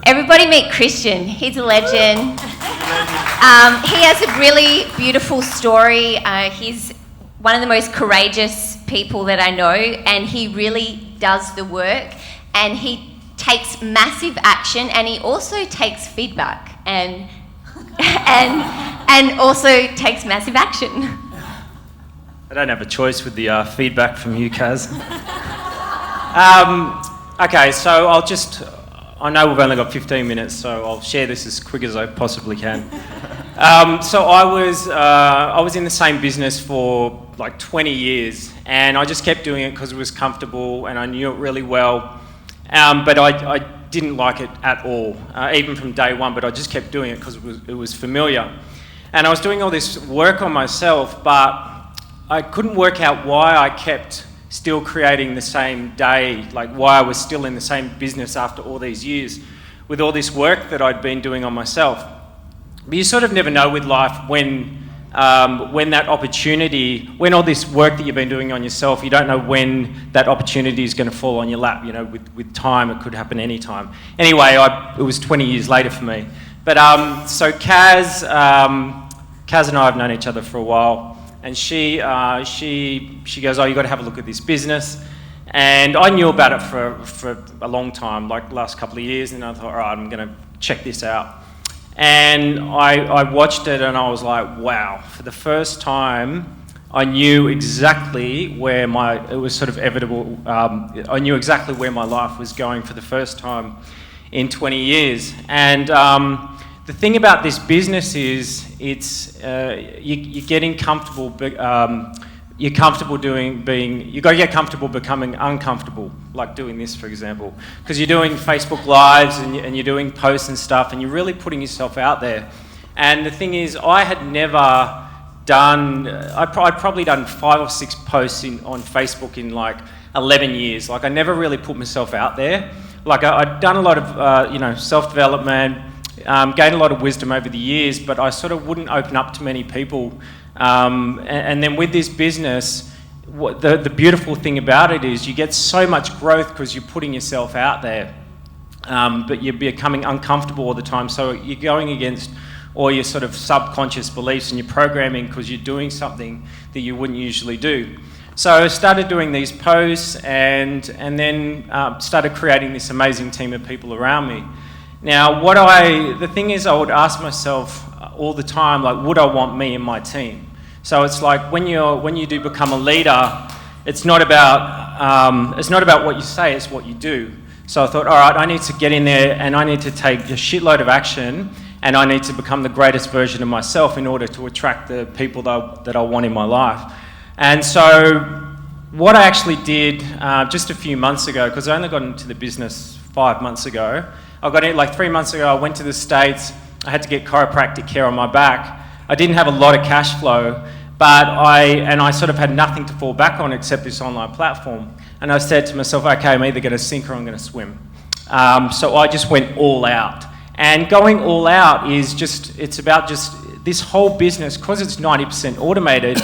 Everybody meet Christian. He's a legend. He has a really beautiful story. He's one of the most courageous people that I know, and he really does the work, and he takes massive action, and he also takes feedback and also takes massive action. I don't have a choice with the feedback from you, Kaz. Okay, so I know we've only got 15 minutes, so I'll share this as quick as I possibly can. So I was in the same business for like 20 years, and I just kept doing it because it was comfortable and I knew it really well. But I didn't like it at all, even from day one, but I just kept doing it because it was familiar. And I was doing all this work on myself, but I couldn't work out why I kept still creating the same day, like why I was still in the same business after all these years with all this work that I'd been doing on myself. But you sort of never know with life when that opportunity, when all this work that you've been doing on yourself, you don't know when that opportunity is going to fall on your lap. You know, with time, it could happen any time. Anyway, it was 20 years later for me. But so Kaz and I have known each other for a while. And she goes, oh, you got to have a look at this business. And I knew about it for a long time, like the last couple of years, and I thought, all right, I'm going to check this out. And I watched it and I was like, wow, for the first time, I knew exactly where it was sort of inevitable, I knew exactly where my life was going for the first time in 20 years. And the thing about this business is you're getting comfortable. You're comfortable you got to get comfortable becoming uncomfortable, like doing this, for example, because you're doing Facebook Lives and you're doing posts and stuff, and you're really putting yourself out there. And the thing is, I had never done. I'd probably done 5 or 6 posts on Facebook in like 11 years. Like I never really put myself out there. Like I'd done a lot of self-development. Gained a lot of wisdom over the years, but I sort of wouldn't open up to many people. And then with this business, the beautiful thing about it is you get so much growth because you're putting yourself out there, but you're becoming uncomfortable all the time. So you're going against all your sort of subconscious beliefs, and you're programming because you're doing something that you wouldn't usually do. So I started doing these posts and then started creating this amazing team of people around me. Now, the thing is, I would ask myself all the time, like, would I want me and my team? So it's like when you do become a leader, it's not about what you say, it's what you do. So I thought, all right, I need to get in there and I need to take a shitload of action, and I need to become the greatest version of myself in order to attract the people that I want in my life. And so what I actually did just a few months ago, because I only got into the business 5 months ago, I got in like 3 months ago. I went to the States. I had to get chiropractic care on my back. I didn't have a lot of cash flow, but I sort of had nothing to fall back on except this online platform. And I said to myself, okay, I'm either going to sink or I'm going to swim. So I just went all out. And going all out it's about this whole business, because it's 90% automated,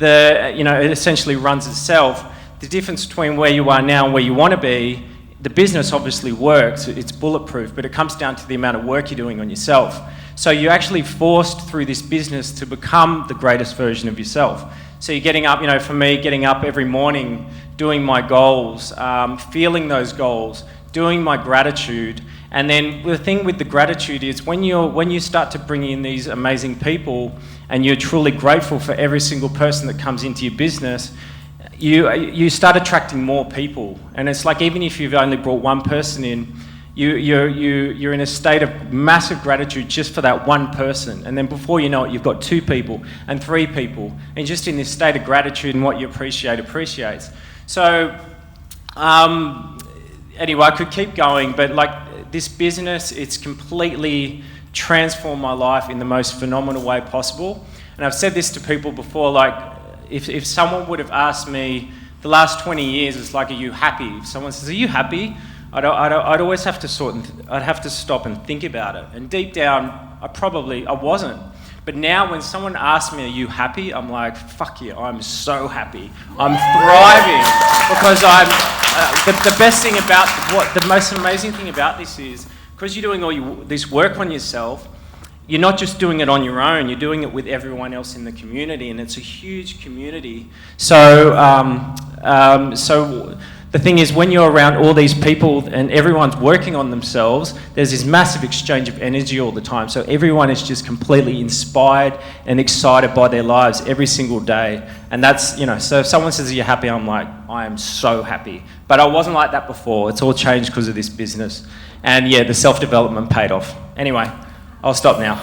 it essentially runs itself. The difference between where you are now and where you want to be, the business obviously works, it's bulletproof, but it comes down to the amount of work you're doing on yourself. So you're actually forced through this business to become the greatest version of yourself. So you're getting up, for me, getting up every morning, doing my goals, feeling those goals, doing my gratitude. And then the thing with the gratitude is when you start to bring in these amazing people and you're truly grateful for every single person that comes into your business, you start attracting more people. And it's like, even if you've only brought one person in, you're in a state of massive gratitude just for that one person. And then before you know it, you've got 2 people and 3 people, and just in this state of gratitude, and what you appreciates. So anyway, I could keep going, but like this business, it's completely transformed my life in the most phenomenal way possible. And I've said this to people before, like, if someone would have asked me the last 20 years, it's like, are you happy? If someone says, are you happy? I'd always have to I'd have to stop and think about it. And deep down, I wasn't. But now when someone asks me, are you happy? I'm like, fuck yeah, I'm so happy. I'm thriving because the best thing about, the most amazing thing about this is, because you're doing this work on yourself, you're not just doing it on your own, you're doing it with everyone else in the community, and it's a huge community. So, so the thing is, when you're around all these people and everyone's working on themselves, there's this massive exchange of energy all the time. So everyone is just completely inspired and excited by their lives every single day. And that's, you know, so if someone says you're happy, I'm like, I am so happy. But I wasn't like that before. It's all changed because of this business. And yeah, the self-development paid off. Anyway, I'll stop now.